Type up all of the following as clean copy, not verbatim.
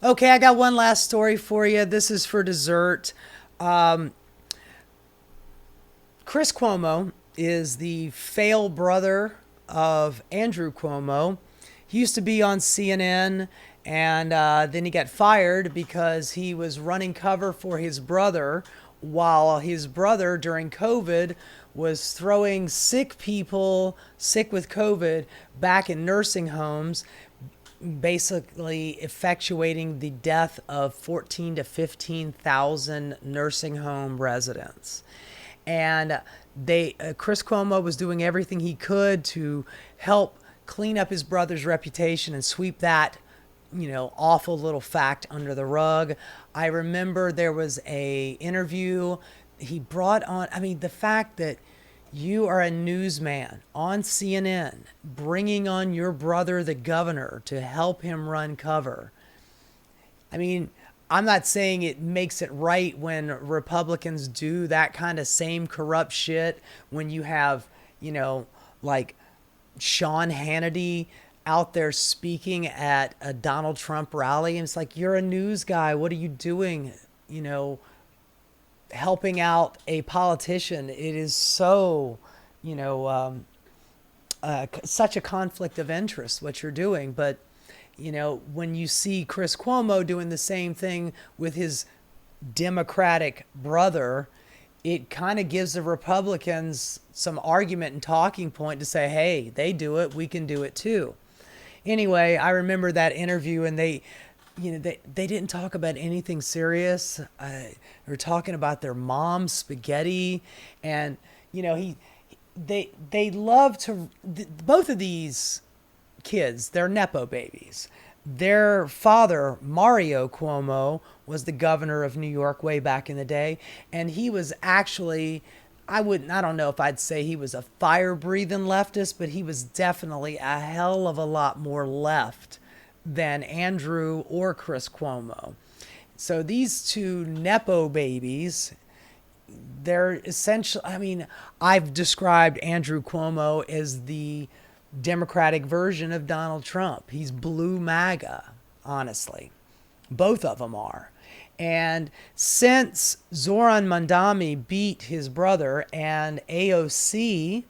Okay, I got one last story for you. This is for dessert. Um, Chris Cuomo is the fail brother of Andrew Cuomo. He used to be on CNN, and then he got fired because he was running cover for his brother while his brother, during COVID, was throwing sick people, sick with COVID, back in nursing homes, basically effectuating the death of 14 to 15,000 nursing home residents. And Chris Cuomo was doing everything he could to help clean up his brother's reputation and sweep that, awful little fact under the rug. I remember there was a interview he brought on. I mean, the fact that you are a newsman on CNN bringing on your brother, the governor, to help him run cover. I mean, I'm not saying it makes it right when Republicans do that kind of same corrupt shit when you have, like Sean Hannity out there speaking at a Donald Trump rally. And it's like, you're a news guy. What are you doing? Helping out a politician. It is so, you know, um, such a conflict of interest what you're doing. But, when you see Chris Cuomo doing the same thing with his Democratic brother, it kind of gives the Republicans some argument and talking point to say, hey, they do it, we can do it too. Anyway, I remember that interview, and they didn't talk about anything serious. They were talking about their mom's spaghetti, and they love to, both of these kids, they're nepo babies. Their father, Mario Cuomo, was the governor of New York way back in the day, and he was actually, I don't know if I'd say he was a fire-breathing leftist, but he was definitely a hell of a lot more left than Andrew or Chris Cuomo. So these two nepo babies, they're essentially, I mean, I've described Andrew Cuomo as the Democratic version of Donald Trump. He's blue MAGA, honestly. Both of them are. And since Zoran Mandami beat his brother and AOC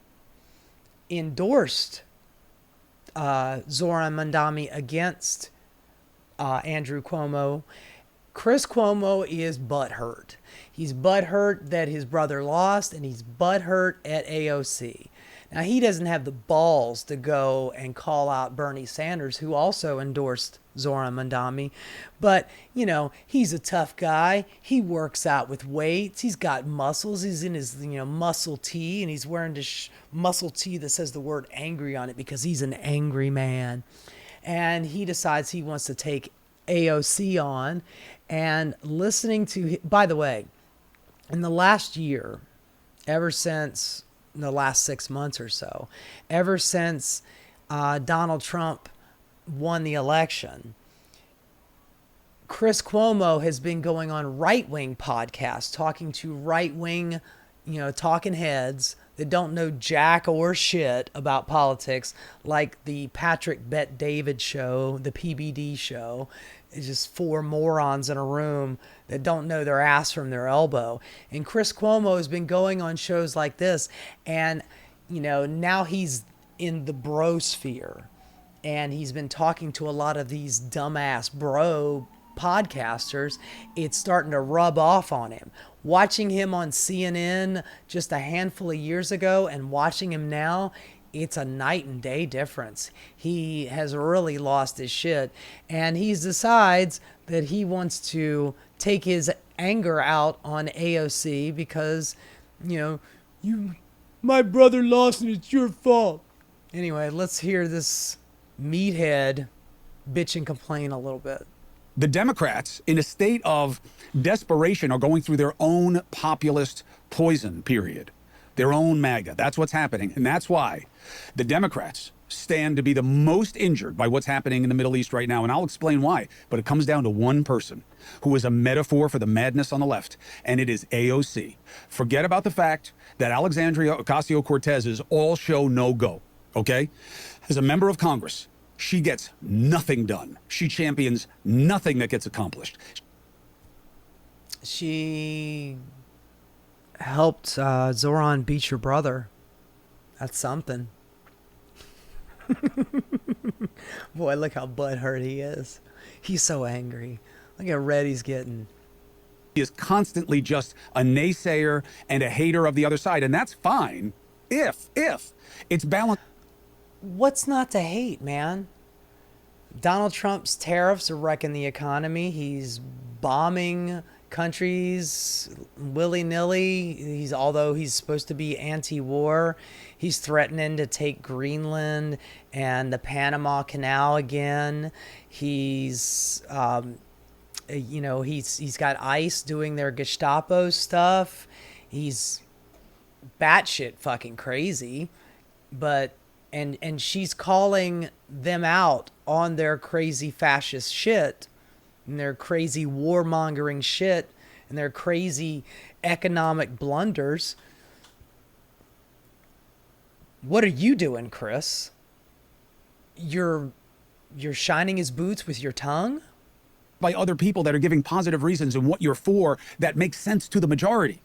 endorsed Zoran Mandami against Andrew Cuomo, Chris Cuomo is butthurt. He's butthurt that his brother lost, and he's butthurt at AOC. Now, he doesn't have the balls to go and call out Bernie Sanders, who also endorsed Zoran Mandami. But, he's a tough guy. He works out with weights. He's got muscles. He's in his, muscle tee, and he's wearing this muscle tee that says the word angry on it because he's an angry man. And he decides he wants to take AOC on. And listening to, by the way, in the last year, ever since the last 6 months or so, ever since Donald Trump won the election, Chris Cuomo has been going on right-wing podcasts, talking to right-wing, talking heads that don't know jack or shit about politics, like the Patrick Bet David show, the PBD show. It's just four morons in a room that don't know their ass from their elbow. And Chris Cuomo has been going on shows like this, and now he's in the bro sphere, and he's been talking to a lot of these dumbass bro podcasters. It's starting to rub off on him. Watching him on CNN just a handful of years ago and watching him now, it's a night and day difference. He has really lost his shit, and he decides that he wants to take his anger out on AOC because, my brother lost and it's your fault. Anyway, let's hear this meathead bitch and complain a little bit. The Democrats, in a state of desperation, are going through their own populist poison period, their own MAGA. That's what's happening. And that's why the Democrats stand to be the most injured by what's happening in the Middle East right now. And I'll explain why. But it comes down to one person who is a metaphor for the madness on the left, and it is AOC. Forget about the fact that Alexandria Ocasio-Cortez is all show, no go, okay? As a member of Congress, she gets nothing done. She champions nothing that gets accomplished. She helped Zoran beat your brother. That's something. Boy, look how butthurt he is. He's so angry. Look how red he's getting. He is constantly just a naysayer and a hater of the other side, and that's fine if it's balanced. What's not to hate, man? Donald Trump's tariffs are wrecking the economy. He's bombing countries willy-nilly. Although he's supposed to be anti-war, he's threatening to take Greenland and the Panama Canal again. He's he's got ICE doing their Gestapo stuff. He's batshit fucking crazy, but and she's calling them out on their crazy fascist shit and their crazy warmongering shit and their crazy economic blunders. What are you doing, Chris? You're shining his boots with your tongue? By other people that are giving positive reasons and what you're for that makes sense to the majority.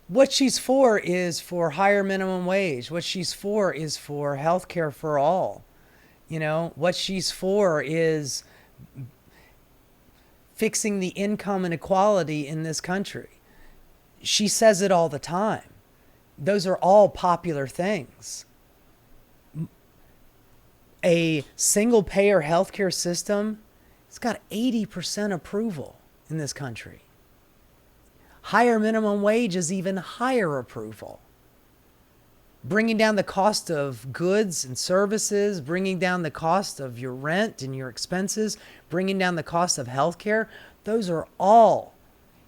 What she's for is for higher minimum wage. What she's for is for health care for all. You know, what she's for is fixing the income inequality in this country. She says it all the time. Those are all popular things. A single-payer healthcare system, it's got 80% approval in this country. Higher minimum wage is even higher approval. Bringing down the cost of goods and services, bringing down the cost of your rent and your expenses, bringing down the cost of healthcare, those are all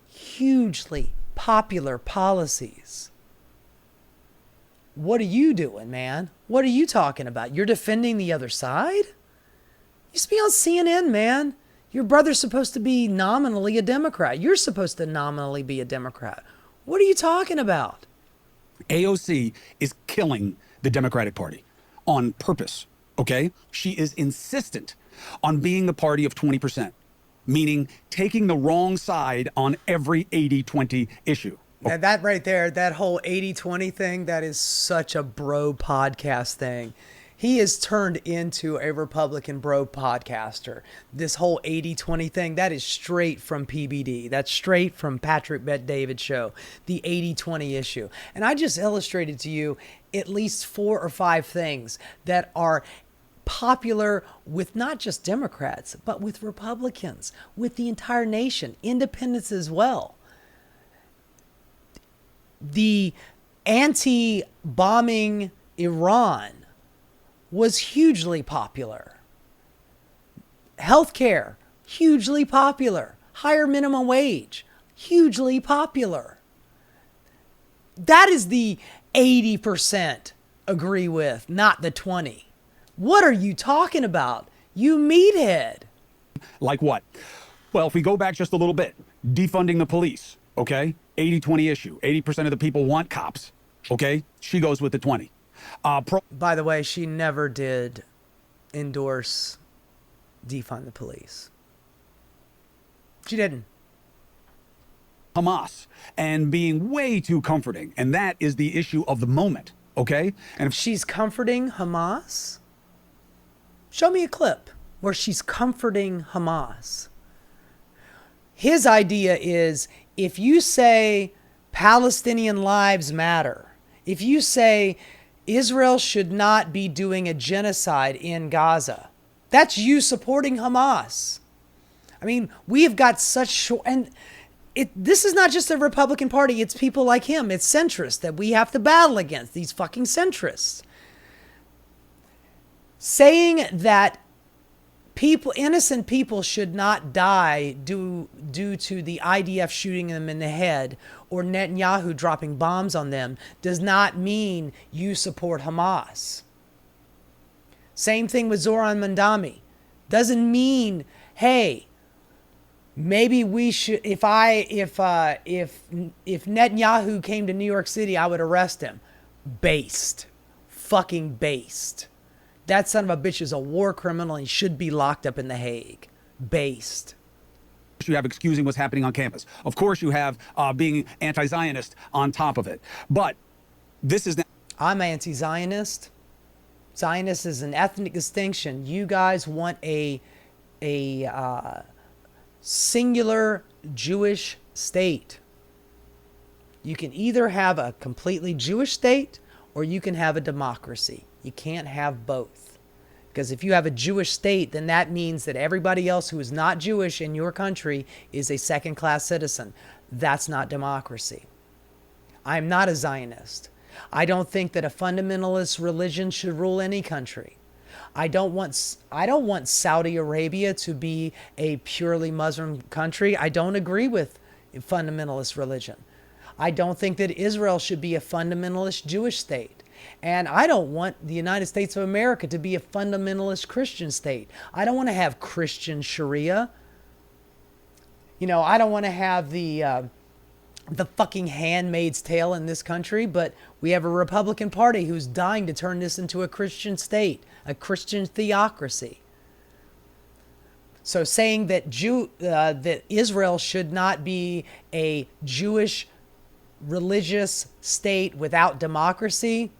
hugely popular policies. What are you doing, man? What are you talking about? You're defending the other side? You should be on CNN, man. Your brother's supposed to be nominally a Democrat. You're supposed to nominally be a Democrat. What are you talking about? AOC is killing the Democratic Party on purpose, okay? She is insistent on being the party of 20%, meaning taking the wrong side on every 80-20 issue. Now that right there, that whole 80-20 thing, that is such a bro podcast thing. He is turned into a Republican bro podcaster. This whole 80-20 thing, that is straight from PBD. That's straight from Patrick Bet-David show, the 80-20 issue. And I just illustrated to you at least 4 or 5 things that are popular with not just Democrats, but with Republicans, with the entire nation, independents as well. The anti-bombing Iran was hugely popular. Healthcare, hugely popular. Higher minimum wage, hugely popular. That is the 80% agree with, not the 20. What are you talking about, you meathead? Like what? Well, if we go back just a little bit, defunding the police, okay? 80-20 issue. 80% of the people want cops, okay? She goes with the 20. By the way, she never did endorse defund the police. She didn't. Hamas and being way too comforting. And that is the issue of the moment, okay? And if She's comforting Hamas? Show me a clip where she's comforting Hamas. His idea is, if you say Palestinian lives matter, if you say Israel should not be doing a genocide in Gaza, that's you supporting Hamas. I mean, we have got such this is not just the Republican Party, it's people like him, it's centrists that we have to battle against, these fucking centrists. Saying that innocent people should not die due to the IDF shooting them in the head or Netanyahu dropping bombs on them does not mean you support Hamas. Same thing with Zoran Mandami. Doesn't mean, hey, maybe we should, if Netanyahu came to New York City, I would arrest him. Based. Fucking based. That son of a bitch is a war criminal and he should be locked up in The Hague. Based. You have excusing what's happening on campus. Of course, you have being anti-Zionist on top of it. But this is... I'm anti-Zionist. Zionist is an ethnic distinction. You guys want a singular Jewish state. You can either have a completely Jewish state or you can have a democracy. You can't have both. Because if you have a Jewish state, then that means that everybody else who is not Jewish in your country is a second-class citizen. That's not democracy. I'm not a Zionist. I don't think that a fundamentalist religion should rule any country. I don't want Saudi Arabia to be a purely Muslim country. I don't agree with fundamentalist religion. I don't think that Israel should be a fundamentalist Jewish state. And I don't want the United States of America to be a fundamentalist Christian state. I don't want to have Christian Sharia. You know, I don't want to have the fucking Handmaid's Tale in this country, but we have a Republican Party who's dying to turn this into a Christian state, a Christian theocracy. So saying that that Israel should not be a Jewish religious state without democracy,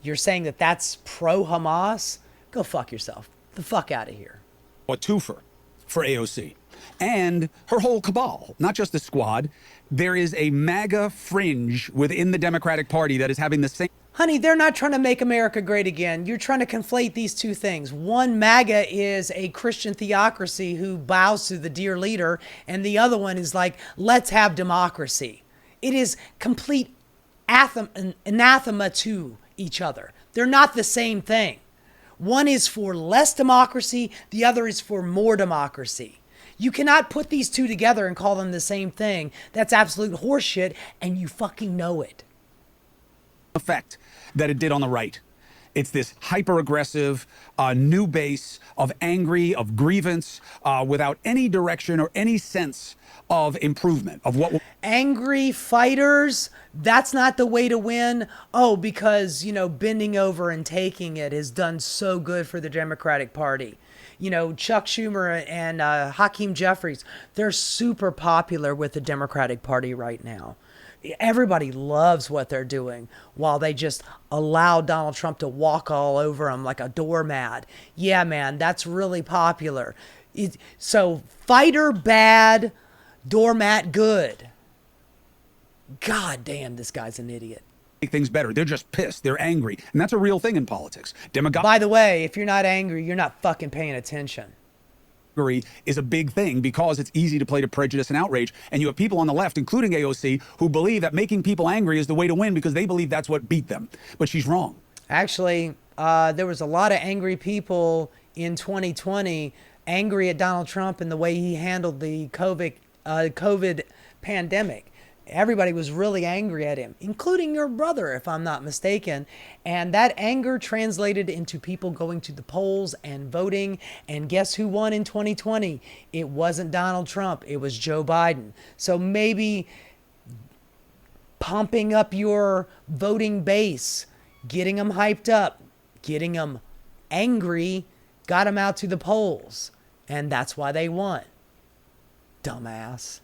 you're saying that that's pro-Hamas? Go fuck yourself. The fuck out of here. A twofer for AOC and her whole cabal, not just the squad. There is a MAGA fringe within the Democratic Party that is having the same... Honey, they're not trying to make America great again. You're trying to conflate these two things. One, MAGA is a Christian theocracy who bows to the dear leader, and the other one is like, let's have democracy. It is complete anathema to each other. They're not the same thing. One is for less democracy, the other is for more democracy. You cannot put these two together and call them the same thing. That's absolute horseshit, and you fucking know it. Effect that it did on the right. It's this hyper-aggressive new base of angry, of grievance, without any direction or any sense of improvement of what... Angry fighters, that's not the way to win. Oh, because, you know, bending over and taking it has done so good for the Democratic Party. You know, Chuck Schumer and Hakeem Jeffries, they're super popular with the Democratic Party right now. Everybody loves what they're doing while they just allow Donald Trump to walk all over them like a doormat. Yeah, man, that's really popular. So fighter bad, doormat good. God damn, this guy's an idiot. Make things better. They're just pissed. They're angry. And that's a real thing in politics. By the way, if you're not angry, you're not fucking paying attention. Is a big thing because it's easy to play to prejudice and outrage. And you have people on the left, including AOC, who believe that making people angry is the way to win because they believe that's what beat them. But she's wrong. Actually, there was a lot of angry people in 2020 angry at Donald Trump and the way he handled the COVID pandemic. Everybody was really angry at him, including your brother, if I'm not mistaken. And that anger translated into people going to the polls and voting. And guess who won in 2020? It wasn't Donald Trump. It was Joe Biden. So maybe pumping up your voting base, getting them hyped up, getting them angry, got them out to the polls. And that's why they won. Dumbass.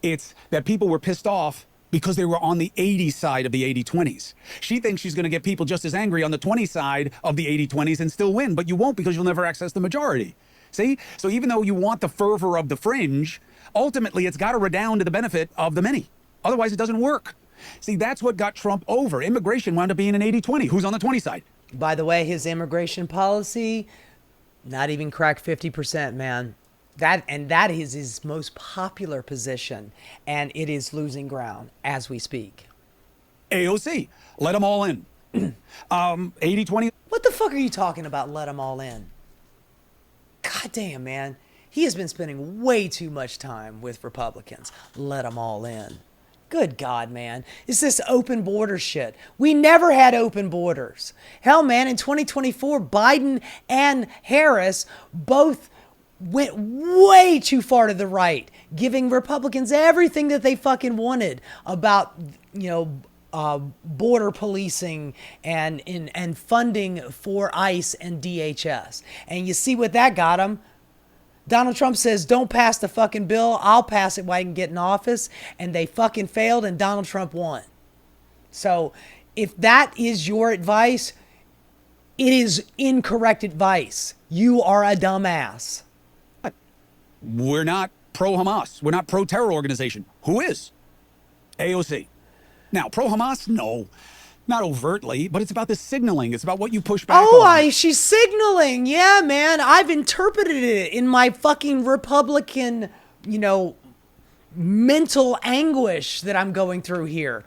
It's that people were pissed off because they were on the 80 side of the 80-20s. She thinks she's going to get people just as angry on the 20 side of the 80-20s and still win, but you won't because you'll never access the majority. See? So even though you want the fervor of the fringe, ultimately it's got to redound to the benefit of the many. Otherwise it doesn't work. See, that's what got Trump over. Immigration wound up being an 80-20. Who's on the 20 side? By the way, his immigration policy, not even cracked 50%, man. That is his most popular position, and it is losing ground as we speak. AOC, let them all in. 80-20. What the fuck are you talking about, let them all in? God damn, man. He has been spending way too much time with Republicans. Let them all in. Good God, man. It's this open border shit. We never had open borders. Hell, man, in 2024, Biden and Harris both went way too far to the right, giving Republicans everything that they fucking wanted about, you know, border policing and funding for ICE and DHS. And you see what that got him. Donald Trump says, don't pass the fucking bill. I'll pass it while I can get in office. And they fucking failed and Donald Trump won. So if that is your advice, it is incorrect advice. You are a dumbass. We're not pro-Hamas. We're not pro-terror organization. Who is? AOC. Now, pro-Hamas? No. Not overtly, but it's about the signaling. It's about what you push back on. She's signaling. Yeah, man. I've interpreted it in my fucking Republican, mental anguish that I'm going through here.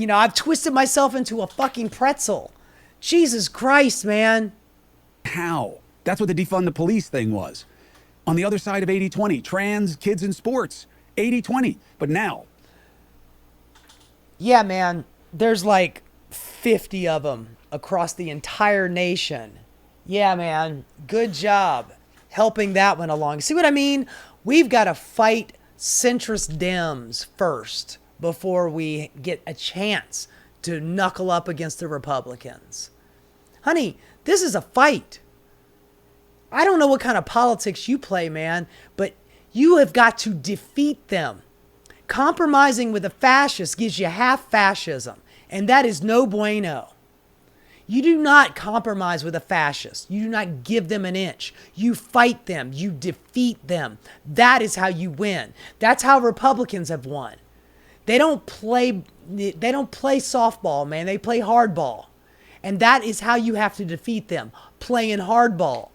I've twisted myself into a fucking pretzel. Jesus Christ, man. How? That's what the defund the police thing was. On the other side of 80-20, trans kids in sports, 80-20. But now. Yeah, man. There's like 50 of them across the entire nation. Yeah, man. Good job helping that one along. See what I mean? We've got to fight centrist Dems first before we get a chance to knuckle up against the Republicans. Honey, this is a fight. I don't know what kind of politics you play, man, but you have got to defeat them. Compromising with a fascist gives you half fascism, and that is no bueno. You do not compromise with a fascist. You do not give them an inch. You fight them. You defeat them. That is how you win. That's how Republicans have won. They don't play softball, man. They play hardball. And that is how you have to defeat them, playing hardball.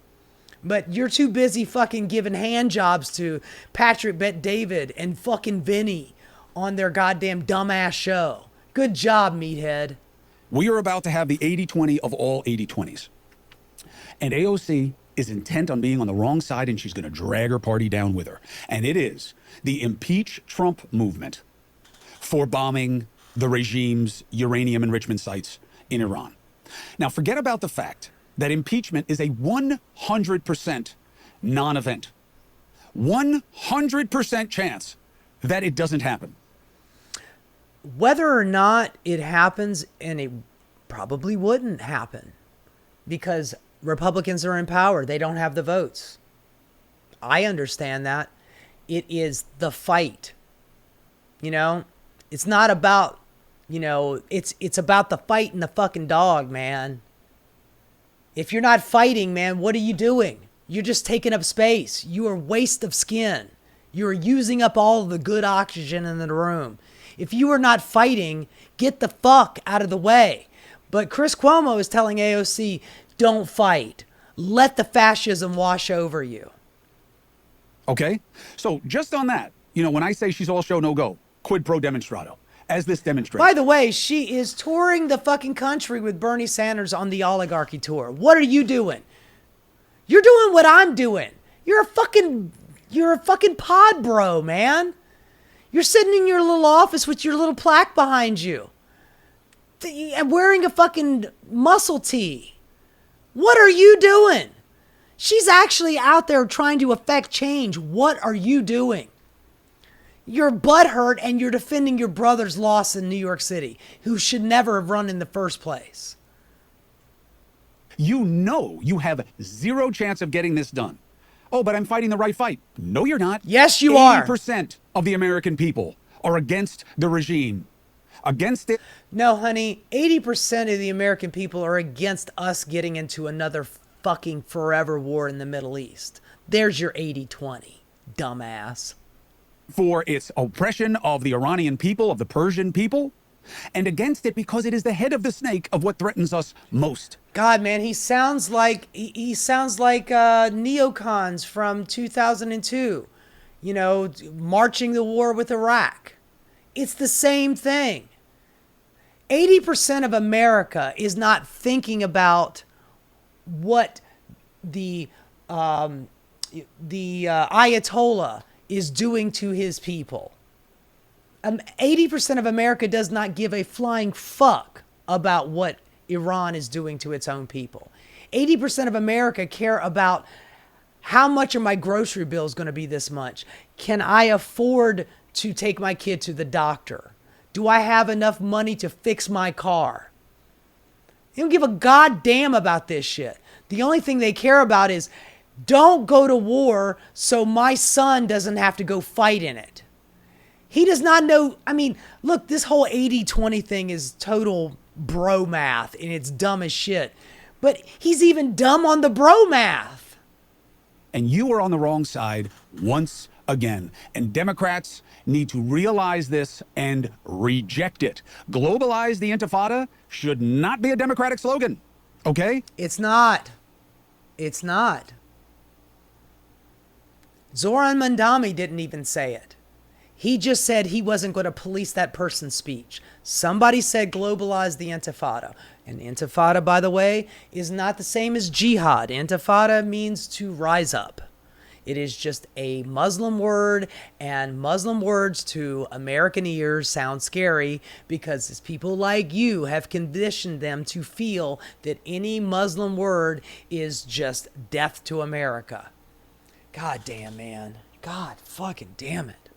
But you're too busy fucking giving hand jobs to Patrick Bet-David and fucking Vinny on their goddamn dumbass show. Good job, meathead. We are about to have the 80-20 of all 80-20s. And AOC is intent on being on the wrong side, and she's going to drag her party down with her. And it is the Impeach Trump movement for bombing the regime's uranium enrichment sites in Iran. Now, forget about the fact that impeachment is a 100% non-event. 100% chance that it doesn't happen. Whether or not it happens, and it probably wouldn't happen because Republicans are in power. They don't have the votes. I understand that. It is the fight. It's not about, it's about the fight and the fucking dog, man. If you're not fighting, man, what are you doing? You're just taking up space. You are a waste of skin. You're using up all of the good oxygen in the room. If you are not fighting, get the fuck out of the way. But Chris Cuomo is telling AOC, don't fight. Let the fascism wash over you. Okay? So just on that, when I say she's all show, no go, quid pro demonstrato, as this demonstrates. By the way, she is touring the fucking country with Bernie Sanders on the oligarchy tour. What are you doing? You're doing what I'm doing. You're a fucking pod bro, man. You're sitting in your little office with your little plaque behind you and wearing a fucking muscle tee. What are you doing? She's actually out there trying to affect change. What are you doing? You're butthurt and you're defending your brother's loss in New York City, who should never have run in the first place. You have zero chance of getting this done. Oh, but I'm fighting the right fight. No, you're not. Yes, you are. 80% of the American people are against the regime. Against it. No, honey. 80% of the American people are against us getting into another fucking forever war in the Middle East. There's your 80-20, dumbass. For its oppression of the Iranian people, of the Persian people, and against it because it is the head of the snake of what threatens us most. God, man, he sounds like neocons from 2002, marching the war with Iraq. It's the same thing. 80% of America is not thinking about what the Ayatollah is doing to his people. 80% of America does not give a flying fuck about what Iran is doing to its own people. 80% of America care about how much are my grocery bills going to be this much? Can I afford to take my kid to the doctor? Do I have enough money to fix my car? They don't give a goddamn about this shit. The only thing they care about is don't go to war so my son doesn't have to go fight in it. He does not know. I mean, look, this whole 80-20 thing is total bro math and it's dumb as shit. But he's even dumb on the bro math. And you are on the wrong side once again. And Democrats need to realize this and reject it. Globalize the Intifada should not be a Democratic slogan. Okay? It's not. It's not. Zoran Mandami didn't even say it. He just said he wasn't going to police that person's speech. Somebody said globalize the Intifada. And Intifada, by the way, is not the same as jihad. Intifada means to rise up. It is just a Muslim word, and Muslim words to American ears sound scary because it's people like you have conditioned them to feel that any Muslim word is just death to America. God damn, man. God fucking damn it.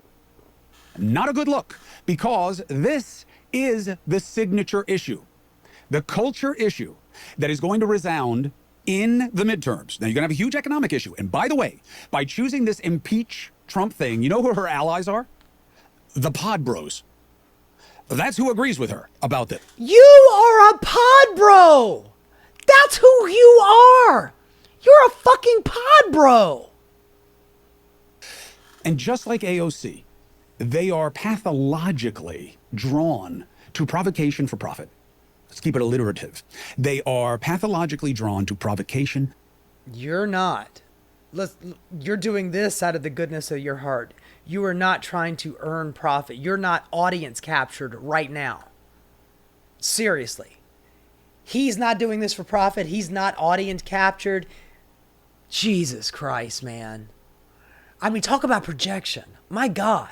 Not a good look, because this is the signature issue, the culture issue that is going to resound in the midterms. Now, you're going to have a huge economic issue. And by the way, by choosing this impeach Trump thing, you know who her allies are? The pod bros. That's who agrees with her about this. You are a pod bro. That's who you are. You're a fucking pod bro. And just like AOC, they are pathologically drawn to provocation for profit. Let's keep it alliterative. They are pathologically drawn to provocation. You're not. You're doing this out of the goodness of your heart. You are not trying to earn profit. You're not audience captured right now. Seriously. He's not doing this for profit. He's not audience captured. Jesus Christ, man. I mean, talk about projection. My God.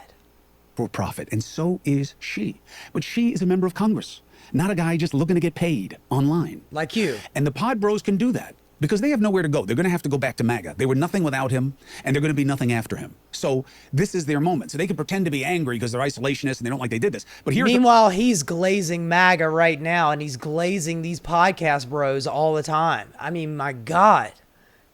For profit, and so is she. But she is a member of Congress, not a guy just looking to get paid online. Like you. And the pod bros can do that because they have nowhere to go. They're going to have to go back to MAGA. They were nothing without him, and they're going to be nothing after him. So this is their moment. So they can pretend to be angry because they're isolationists and they don't like they did this. But meanwhile, he's glazing MAGA right now, and he's glazing these podcast bros all the time. I mean, my God.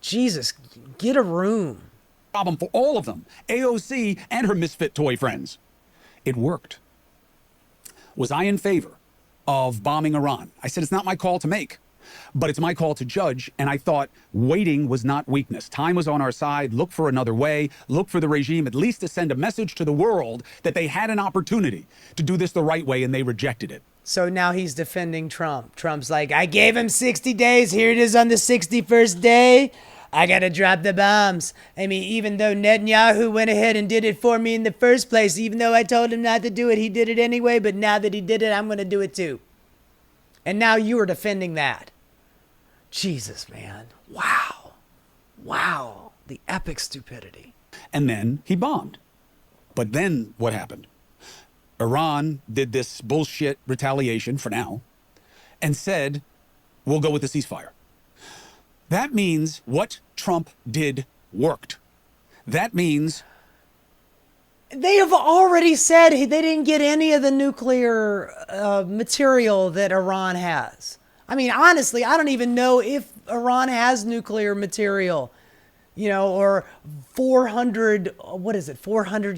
Jesus, get a room. Problem for all of them, AOC and her misfit toy friends. It worked. Was I in favor of bombing Iran? I said, it's not my call to make, but it's my call to judge. And I thought waiting was not weakness. Time was on our side. Look for another way. Look for the regime, at least to send a message to the world that they had an opportunity to do this the right way, and they rejected it. So now he's defending Trump. Trump's like, I gave him 60 days. Here it is on the 61st day. I got to drop the bombs. I mean, even though Netanyahu went ahead and did it for me in the first place, even though I told him not to do it, he did it anyway. But now that he did it, I'm going to do it too. And now you are defending that. Jesus, man. Wow. Wow. The epic stupidity. And then he bombed. But then what happened? Iran did this bullshit retaliation for now and said, we'll go with the ceasefire. That means what Trump did worked. That means they have already said they didn't get any of the nuclear material that Iran has. I mean, honestly, I don't even know if Iran has nuclear material, you know, or 400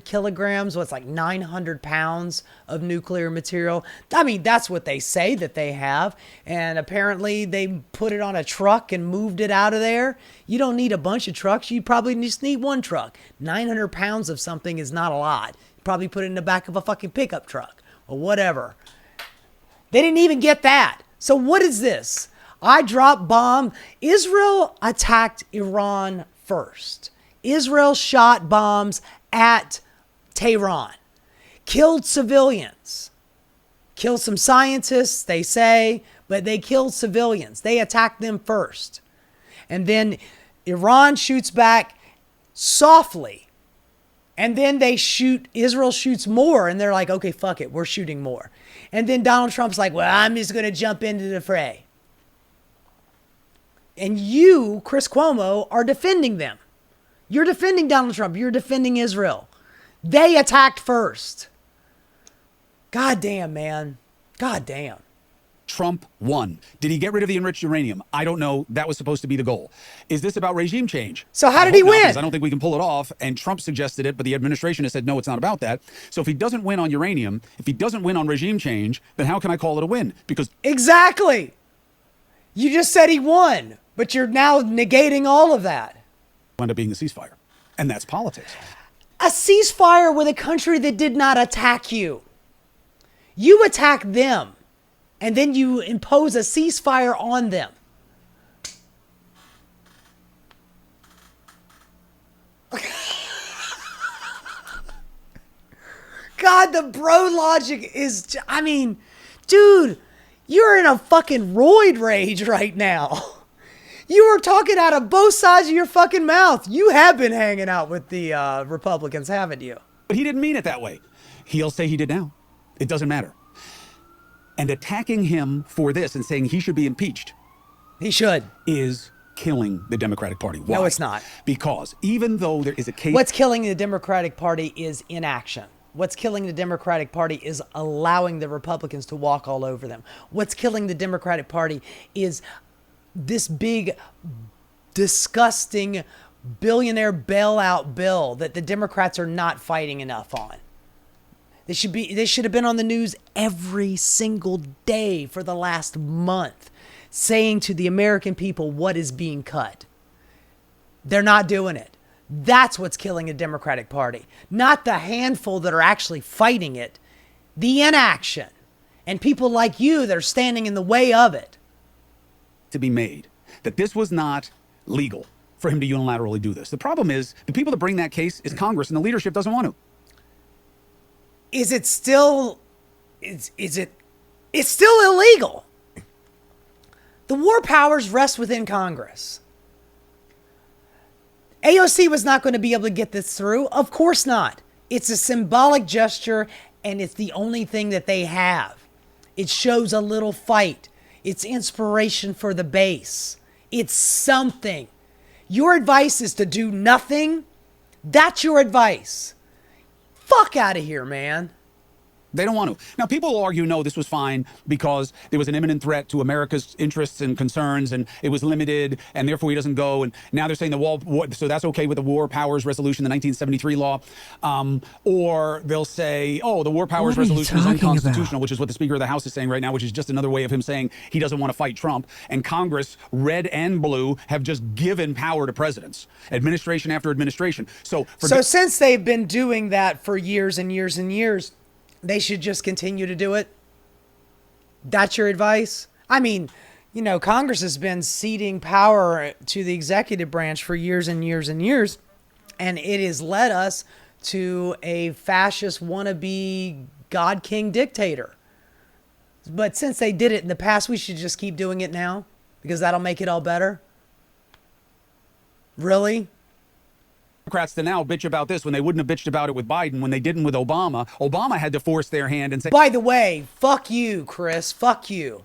kilograms? What's like 900 pounds of nuclear material? I mean, that's what they say that they have. And apparently they put it on a truck and moved it out of there. You don't need a bunch of trucks. You probably just need one truck. 900 pounds of something is not a lot. You probably put it in the back of a fucking pickup truck or whatever. They didn't even get that. So what is this? I dropped bomb. Israel attacked Iran first. Israel shot bombs at Tehran, killed civilians, killed some scientists, they say, but they killed civilians. They attacked them first. And then Iran shoots back softly. And then Israel shoots more, and they're like, okay, fuck it, we're shooting more. And then Donald Trump's like, well, I'm just going to jump into the fray. And you, Chris Cuomo, are defending them. You're defending Donald Trump. You're defending Israel. They attacked first. God damn, man. God damn. Trump won. Did he get rid of the enriched uranium? I don't know. That was supposed to be the goal. Is this about regime change? So how I did he hope not, win? because I don't think we can pull it off. And Trump suggested it, but the administration has said, no, it's not about that. So if he doesn't win on uranium, if he doesn't win on regime change, then how can I call it a win? Because Exactly. You just said he won, but you're now negating all of that. it ended up being a ceasefire. And that's politics. A ceasefire with a country that did not attack you. You attack them, and then you impose a ceasefire on them. God, the bro logic is, I mean, dude, you're in a fucking roid rage right now. You are talking out of both sides of your fucking mouth. You have been hanging out with the Republicans, haven't you? But he didn't mean it that way. He'll say he did now. It doesn't matter. And attacking him for this and saying he should be impeached He should. is killing the Democratic Party. Why? No, it's not. Because even though there is a case... What's killing the Democratic Party is inaction. What's killing the Democratic Party is allowing the Republicans to walk all over them. What's killing the Democratic Party is this big, disgusting billionaire bailout bill that the Democrats are not fighting enough on. They should have been on the news every single day for the last month, saying to the American people what is being cut. They're not doing it. That's what's killing the Democratic Party. Not the handful that are actually fighting it. The inaction. And people like you that are standing in the way of it. to be made that this was not legal for him to unilaterally do this. The problem is the people that bring that case is Congress, and the leadership doesn't want to. Is it still... It's still illegal. The war powers rest within Congress. AOC was not going to be able to get this through. Of course not. It's a symbolic gesture, and it's the only thing that they have. It shows a little fight. It's inspiration for the base. It's something. Your advice is to do nothing. That's your advice. Fuck out of here, man. They don't want to. Now, people will argue, no, this was fine because there was an imminent threat to America's interests and concerns, and it was limited, and therefore he doesn't go. And now they're saying the war, so that's okay with the War Powers Resolution, the 1973 law. Or they'll say, oh, the War Powers Resolution is unconstitutional, which is what the Speaker of the House is saying right now, which is just another way of him saying he doesn't want to fight Trump. And Congress, red and blue, have just given power to presidents, administration after administration. So since they've been doing that for years and years and years, they should just continue to do it? That's your advice? I mean, you know, Congress has been ceding power to the executive branch for years and years and years, and it has led us to a fascist wannabe God King dictator. But since they did it in the past, we should just keep doing it now because that'll make it all better? Really? Democrats to now bitch about this when they wouldn't have bitched about it with Biden, when they didn't with Obama. Obama had to force their hand and say, by the way, fuck you, Chris. Fuck you.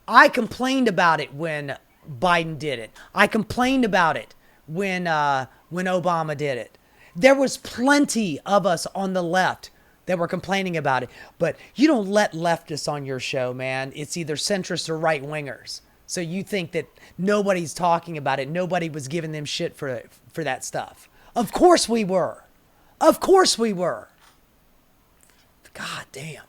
I complained about it when Biden did it. I complained about it when Obama did it. There was plenty of us on the left that were complaining about it. But you don't let leftists on your show, man. It's either centrists or right-wingers. So you think that nobody's talking about it. Nobody was giving them shit for that stuff. Of course we were. Of course we were. God damn.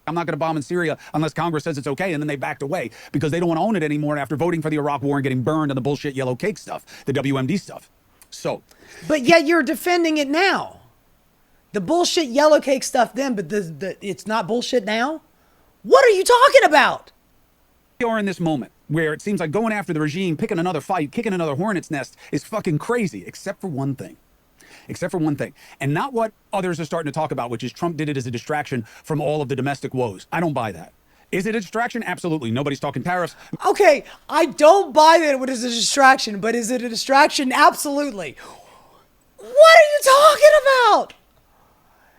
I'm not going to bomb in Syria unless Congress says it's okay, and then they backed away because they don't want to own it anymore after voting for the Iraq war and getting burned on the bullshit yellow cake stuff, the WMD stuff. So. But yet you're defending it now. The bullshit yellow cake stuff then, but it's not bullshit now? What are you talking about? We are in this moment where it seems like going after the regime, picking another fight, kicking another hornet's nest is fucking crazy, except for one thing. Except for one thing. And not what others are starting to talk about, which is Trump did it as a distraction from all of the domestic woes. I don't buy that. Is it a distraction? Absolutely. Nobody's talking tariffs. Okay, I don't buy that it is a distraction, but is it a distraction? Absolutely. What are you talking about?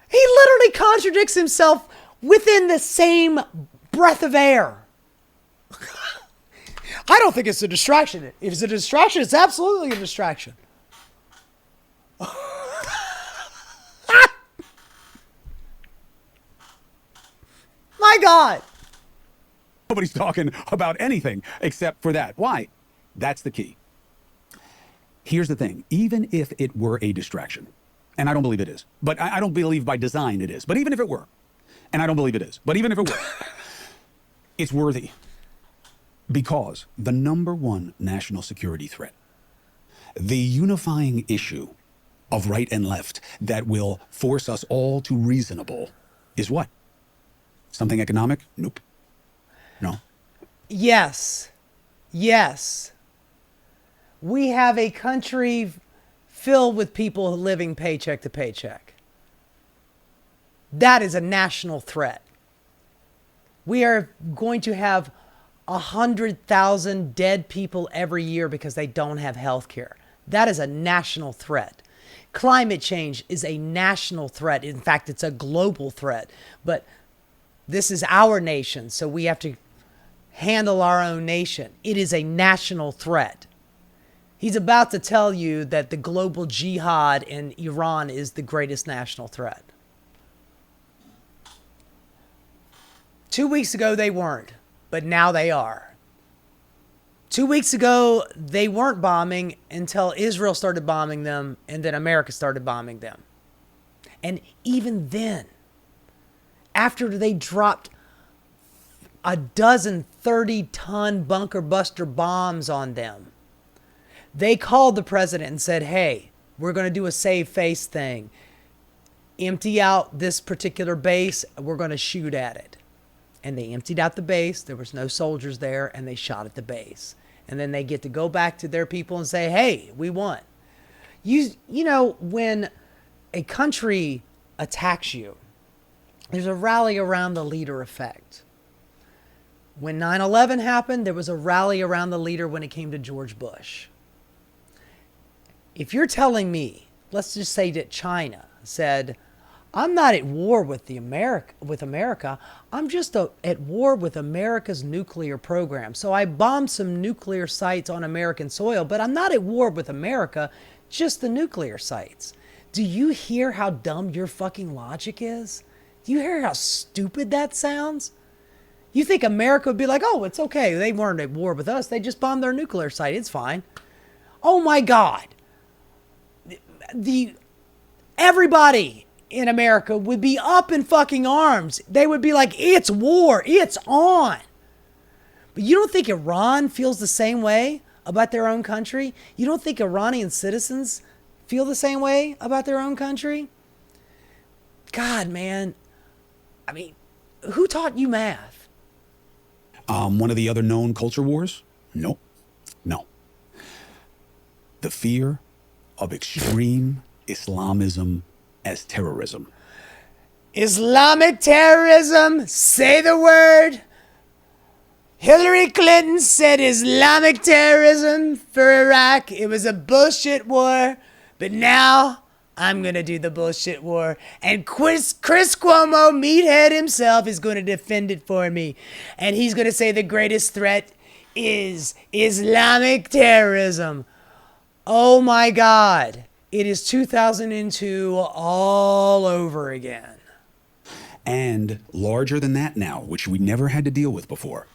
He literally contradicts himself within the same breath of air. I don't think it's a distraction. If it's a distraction, it's absolutely a distraction. my God. Nobody's talking about anything except for that. Why? That's the key. Here's the thing. Even if it were a distraction, and I don't believe it is, but I don't believe by design it is, but even if it were, and I don't believe it is, but even if it were, it's worthy. Because the number one national security threat, the unifying issue of right and left that will force us all to reasonable is what? Something economic? Nope. No. Yes. Yes. We have a country filled with people living paycheck to paycheck. That is a national threat. We are going to have 100,000 dead people every year because they don't have health care. That is a national threat. Climate change is a national threat. In fact, it's a global threat. But this is our nation, so we have to handle our own nation. It is a national threat. He's about to tell you that the global jihad in Iran is the greatest national threat. 2 weeks ago, they weren't, but now they are. 2 weeks ago, they weren't bombing until Israel started bombing them, and then America started bombing them. And even then, after they dropped a dozen 30-ton bunker buster bombs on them, they called the president and said, hey, we're going to do a save face thing. Empty out this particular base. We're going to shoot at it. And they emptied out the base. There was no soldiers there, and they shot at the base. And then they get to go back to their people and say, hey, we won. You know, when a country attacks you, there's a rally around the leader effect. When 9/11 happened, there was a rally around the leader when it came to George Bush. If you're telling me, let's just say that China said, I'm not at war with America. I'm just at war with America's nuclear program. So I bombed some nuclear sites on American soil, but I'm not at war with America, just the nuclear sites. Do you hear how dumb your fucking logic is? Do you hear how stupid that sounds? You think America would be like, oh, it's okay. They weren't at war with us. They just bombed their nuclear site. It's fine. Oh my God. Everybody in America would be up in fucking arms. They would be like, it's war. It's on. But you don't think Iran feels the same way about their own country? You don't think Iranian citizens feel the same way about their own country? God, man. I mean, who taught you math? One of the other known culture wars? Nope. No. The fear of extreme Islamism as terrorism. Islamic terrorism? Say the word. Hillary Clinton said Islamic terrorism for Iraq. It was a bullshit war. But now I'm going to do the bullshit war. And Chris Cuomo, meathead himself, is going to defend it for me. And he's going to say the greatest threat is Islamic terrorism. Oh my God. It is 2002 all over again. And larger than that now, which we never had to deal with before,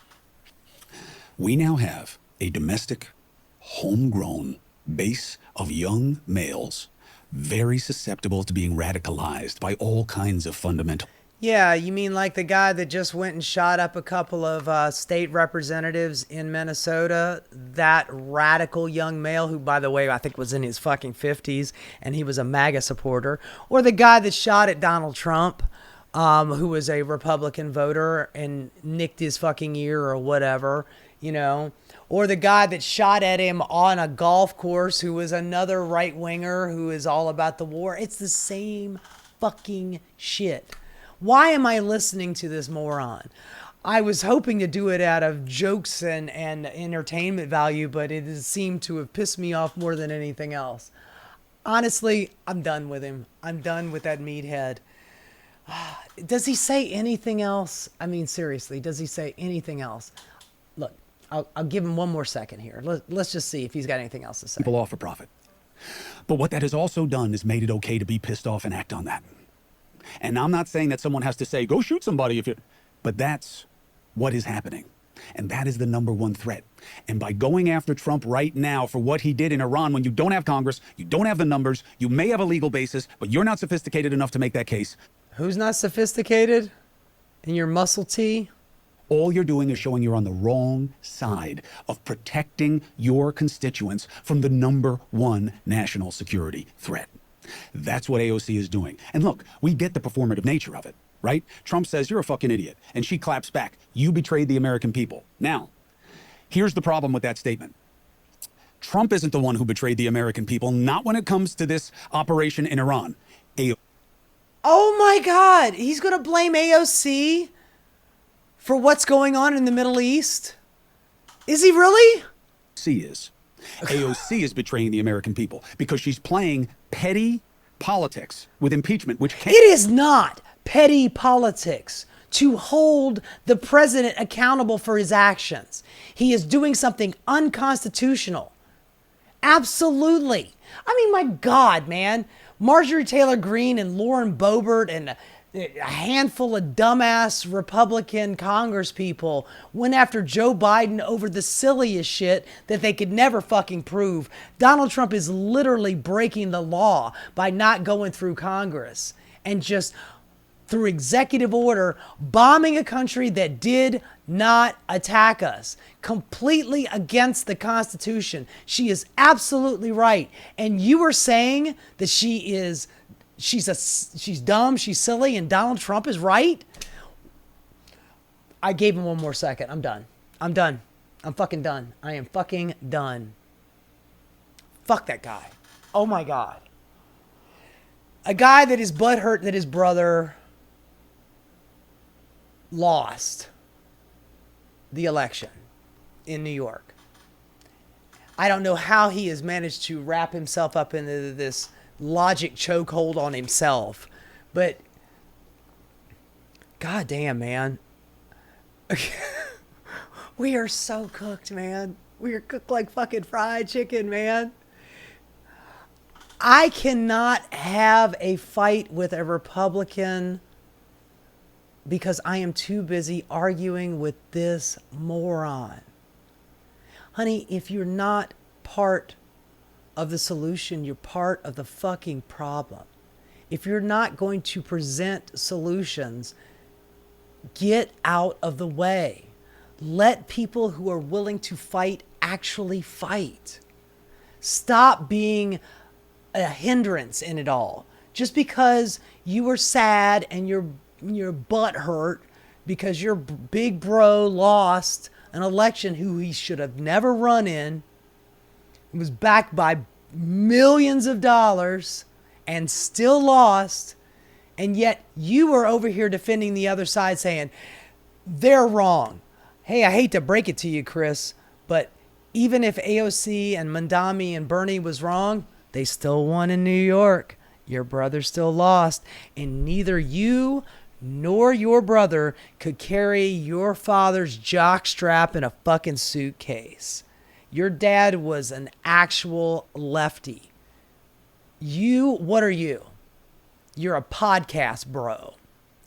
we now have a domestic, homegrown base of young males very susceptible to being radicalized by all kinds of fundamental. Yeah, you mean like the guy that just went and shot up a couple of state representatives in Minnesota? That radical young male who, by the way, I think was in his fucking 50s, and he was a MAGA supporter. Or the guy that shot at Donald Trump, who was a Republican voter and nicked his fucking ear or whatever, you know. Or the guy that shot at him on a golf course who was another right-winger who is all about the war. It's the same fucking shit. Why am I listening to this moron? I was hoping to do it out of jokes and entertainment value, but it has seemed to have pissed me off more than anything else. Honestly, I'm done with him. I'm done with that meathead. Does he say anything else? I mean, seriously, does he say anything else? Look, I'll give him one more second here. Let's just see if he's got anything else to say. People off for profit. But what that has also done is made it okay to be pissed off and act on that. And I'm not saying that someone has to say, go shoot somebody if you... But But that's what is happening. And that is the number one threat. And by going after Trump right now for what he did in Iran, when you don't have Congress, you don't have the numbers, you may have a legal basis, but you're not sophisticated enough to make that case. Who's not sophisticated? In your muscle tee? All you're doing is showing you're on the wrong side of protecting your constituents from the number one national security threat. That's what AOC is doing. And look, we get the performative nature of it, right? Trump says, you're a fucking idiot. And she claps back. You betrayed the American people. Now, here's the problem with that statement. Trump isn't the one who betrayed the American people, not when it comes to this operation in Iran. Oh my God, he's going to blame AOC for what's going on in the Middle East? Is he really? AOC is betraying the American people because she's playing petty politics with impeachment, which can't. It is not petty politics to hold the president accountable for his actions. He is doing something unconstitutional. Absolutely. I mean, my God, man. Marjorie Taylor Greene and Lauren Boebert and a handful of dumbass Republican congresspeople went after Joe Biden over the silliest shit that they could never fucking prove. Donald Trump is literally breaking the law by not going through Congress and just through executive order bombing a country that did not attack us, completely against the Constitution. She is absolutely right. And you were saying that she's dumb, she's silly, and Donald Trump is right? I gave him one more second. I'm done. I'm fucking done. I am fucking done. Fuck that guy. Oh my God. A guy that is butthurt that his brother lost the election in New York. I don't know how he has managed to wrap himself up into this logic chokehold on himself, but God damn, man. We are so cooked, man. We are cooked like fucking fried chicken, man. I cannot have a fight with a Republican because I am too busy arguing with this moron. Honey, if you're not part of the solution, you're part of the fucking problem. If you're not going to present solutions, get out of the way. Let people who are willing to fight actually fight. Stop being a hindrance in it all. Just because you were sad and your butt hurt because your big bro lost an election who he should have never run in. It was backed by millions of dollars and still lost. And yet you were over here defending the other side saying they're wrong. Hey, I hate to break it to you, Chris, but even if AOC and Mandami and Bernie was wrong, they still won in New York. Your brother still lost. And neither you nor your brother could carry your father's jockstrap in a fucking suitcase. Your dad was an actual lefty. What are you? You're a podcast bro.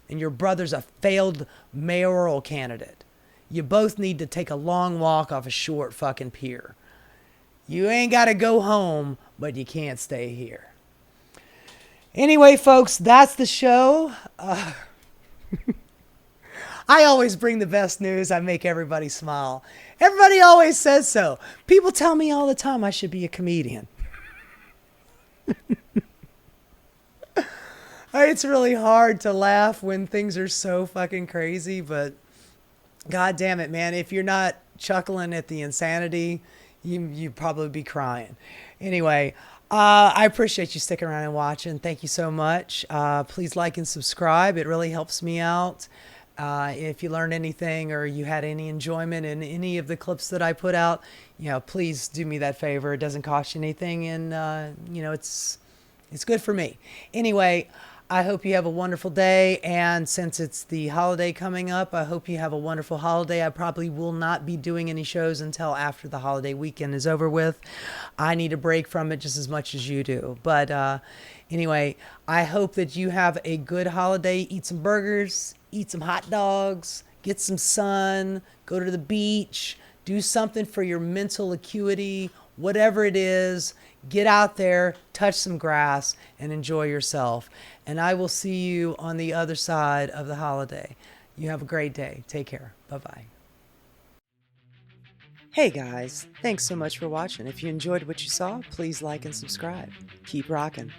And your brother's a failed mayoral candidate. You both need to take a long walk off a short fucking pier. You ain't got to go home, but you can't stay here. Anyway, folks, that's the show. I always bring the best news. I make everybody smile. Everybody always says so. People tell me all the time I should be a comedian. It's really hard to laugh when things are so fucking crazy, but God damn it, man. If you're not chuckling at the insanity, you'd probably be crying. Anyway, I appreciate you sticking around and watching. Thank you so much. Please like and subscribe. It really helps me out. If you learned anything or you had any enjoyment in any of the clips that I put out, please do me that favor. It doesn't cost you anything, and it's good for me. Anyway, I hope you have a wonderful day, and since it's the holiday coming up, I hope you have a wonderful holiday. I probably will not be doing any shows until after the holiday weekend is over with. I need a break from it just as much as you do. But anyway, I hope that you have a good holiday. Eat some burgers, eat some hot dogs, get some sun, go to the beach, do something for your mental acuity, whatever it is. Get out there, touch some grass, and enjoy yourself. And I will see you on the other side of the holiday. You have a great day. Take care. Bye-bye. Hey guys, thanks so much for watching. If you enjoyed what you saw, please like and subscribe. Keep rocking.